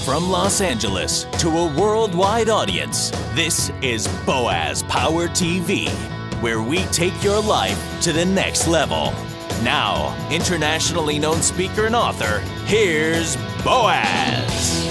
From Los Angeles to a worldwide audience, this is Boaz Power TV, where we take your life to the next level. Now, internationally known speaker and author, here's Boaz.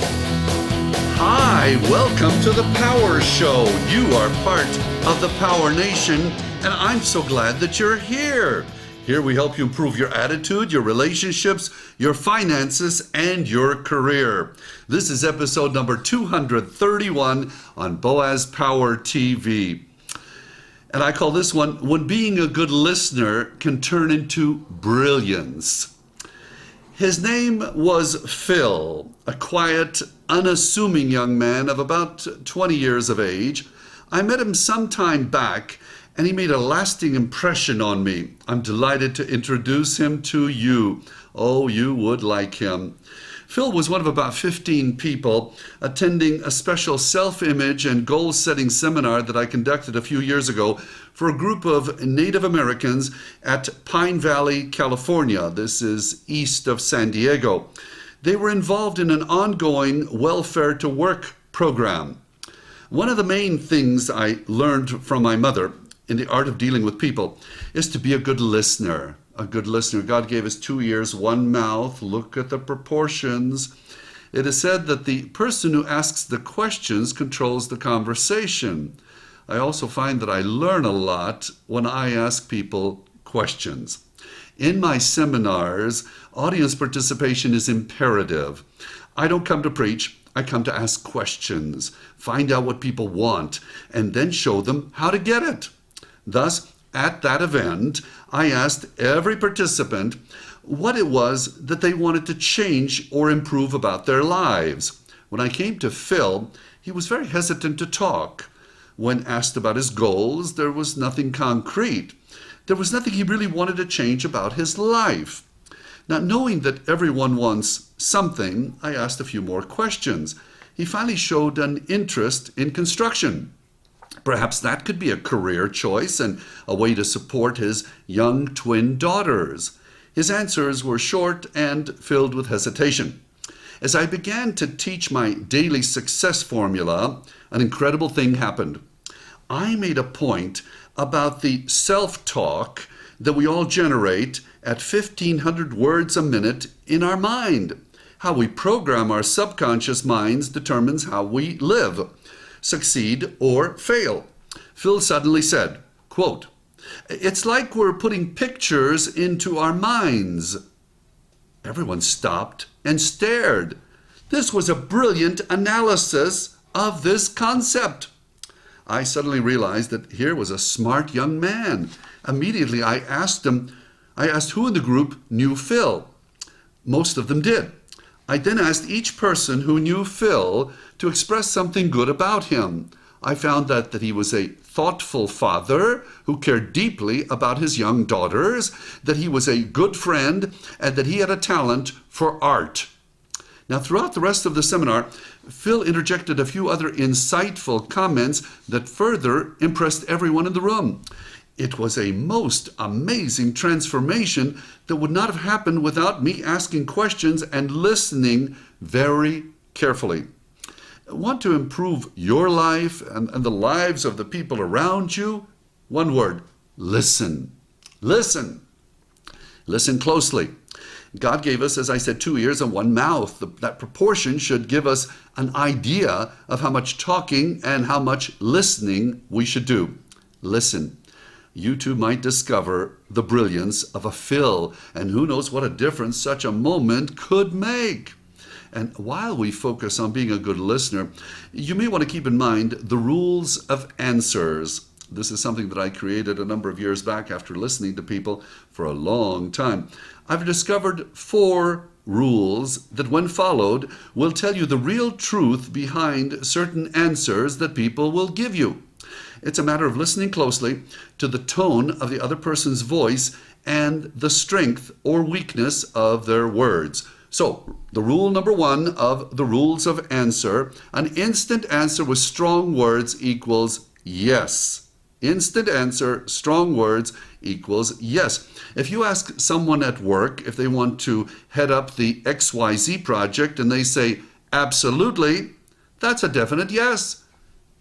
Hi, welcome to the Power Show. You are part of the Power Nation, and I'm so glad that you're here. Here we help you improve your attitude, your relationships, your finances, and your career. This is episode number 231 on Boaz Power TV. And I call this one, When Being a Good Listener Can Turn into Brilliance. His name was Phil, a quiet, unassuming young man of about 20 years of age. I met him some time back, and he made a lasting impression on me. I'm delighted to introduce him to you. Oh, you would like him. Phil was one of about 15 people attending a special self-image and goal-setting seminar that I conducted a few years ago for a group of Native Americans at Pine Valley, California. This is east of San Diego. They were involved in an ongoing welfare to work program. One of the main things I learned from my mother in the art of dealing with people is to be a good listener. A good listener. God gave us 2 ears, 1 mouth. Look at the proportions. It is said that the person who asks the questions controls the conversation. I also find that I learn a lot when I ask people questions. In my seminars, audience participation is imperative. I don't come to preach. I come to ask questions, find out what people want, and then show them how to get it. Thus, at that event, I asked every participant what it was that they wanted to change or improve about their lives. When I came to Phil, he was very hesitant to talk. When asked about his goals, there was nothing concrete. There was nothing he really wanted to change about his life. Now, knowing that everyone wants something, I asked a few more questions. He finally showed an interest in construction. Perhaps that could be a career choice and a way to support his young twin daughters. His answers were short and filled with hesitation. As I began to teach my daily success formula, an incredible thing happened. I made a point about the self-talk that we all generate at 1,500 words a minute in our mind. How we program our subconscious minds determines how we live, succeed, or fail. Phil suddenly said, quote, "It's like we're putting pictures into our minds." Everyone stopped and stared. This was a brilliant analysis of this concept. I suddenly realized that here was a smart young man. Immediately I asked who in the group knew Phil. Most of them did. I then asked each person who knew Phil to express something good about him. I found that he was a thoughtful father who cared deeply about his young daughters, that he was a good friend, and that he had a talent for art. Now, throughout the rest of the seminar, Phil interjected a few other insightful comments that further impressed everyone in the room. It was a most amazing transformation that would not have happened without me asking questions and listening very carefully. Want to improve your life and the lives of the people around you? One word, listen. Listen. Listen closely. God gave us, as I said, 2 ears and 1 mouth. That proportion should give us an idea of how much talking and how much listening we should do. Listen. You too might discover the brilliance of a Phil, and who knows what a difference such a moment could make. And while we focus on being a good listener, you may want to keep in mind the rules of answers. This is something that I created a number of years back after listening to people for a long time. I've discovered 4 rules that, when followed, will tell you the real truth behind certain answers that people will give you. It's a matter of listening closely to the tone of the other person's voice and the strength or weakness of their words. So, the rule number 1 of the rules of answer, an instant answer with strong words equals yes. Instant answer, strong words equals yes. If you ask someone at work if they want to head up the XYZ project and they say Absolutely. That's a definite yes.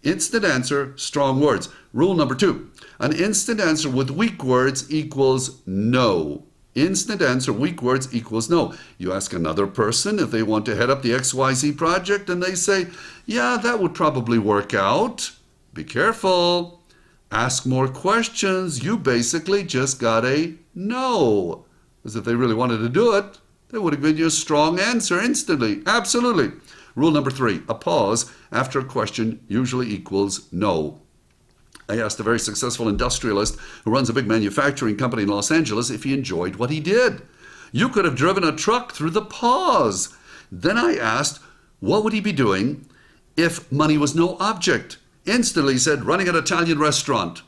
Instant answer, strong words. Rule number 2. An instant answer with weak words equals no. Instant answer, weak words equals no. You ask another person if they want to head up the XYZ project and they say, yeah, that would probably work out. Be careful. Ask more questions. You basically just got a no. Because if they really wanted to do it, they would have given you a strong answer instantly. Absolutely. Rule number 3, a pause after a question usually equals no. I asked a very successful industrialist who runs a big manufacturing company in Los Angeles if he enjoyed what he did. You could have driven a truck through the pause. Then I asked, what would he be doing if money was no object? Instantly he said, running an Italian restaurant.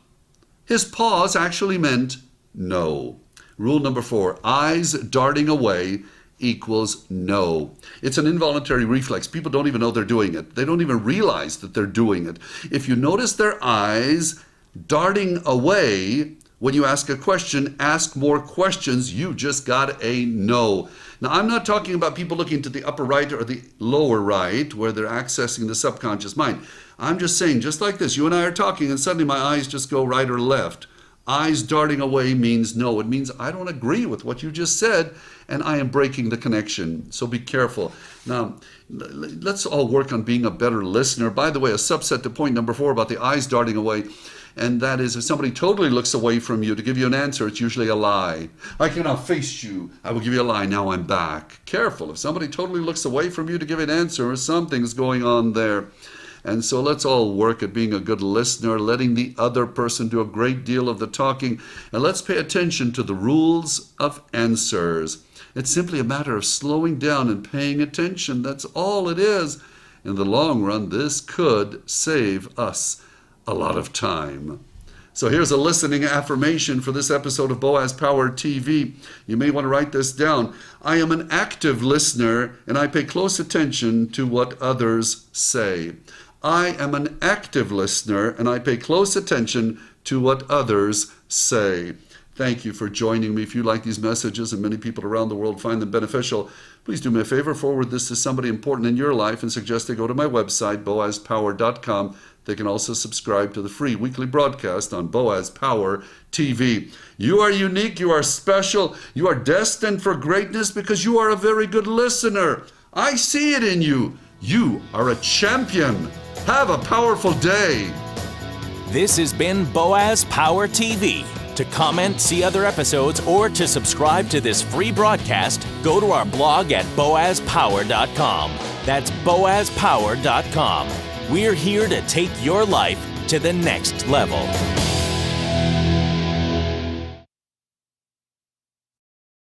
His pause actually meant no. Rule number 4, eyes darting away equals no. It's an involuntary reflex. People don't even know they're doing it. They don't even realize that they're doing it. If you notice their eyes darting away when you ask a question, ask more questions. You just got a no. Now, I'm not talking about people looking to the upper right or the lower right where they're accessing the subconscious mind. I'm just saying, just like this, you and I are talking and suddenly my eyes just go right or left. Eyes darting away means no. It means I don't agree with what you just said and I am breaking the connection. So be careful. Now, let's all work on being a better listener. By the way, a subset to point number 4 about the eyes darting away, and that is if somebody totally looks away from you to give you an answer, it's usually a lie. I cannot face you. I will give you a lie. Now I'm back. Careful. If somebody totally looks away from you to give an answer, something's going on there. And so let's all work at being a good listener, letting the other person do a great deal of the talking, and let's pay attention to the rules of answers. It's simply a matter of slowing down and paying attention. That's all it is. In the long run, this could save us a lot of time. So here's a listening affirmation for this episode of Boaz Power TV. You may want to write this down. I am an active listener, and I pay close attention to what others say. I am an active listener, and I pay close attention to what others say. Thank you for joining me. If you like these messages and many people around the world find them beneficial, please do me a favor, forward this to somebody important in your life and suggest they go to my website, boazpower.com. They can also subscribe to the free weekly broadcast on Boaz Power TV. You are unique, you are special, you are destined for greatness because you are a very good listener. I see it in you. You are a champion. Have a powerful day. This has been Boaz Power TV. To comment, see other episodes, or to subscribe to this free broadcast, go to our blog at boazpower.com. That's boazpower.com. We're here to take your life to the next level.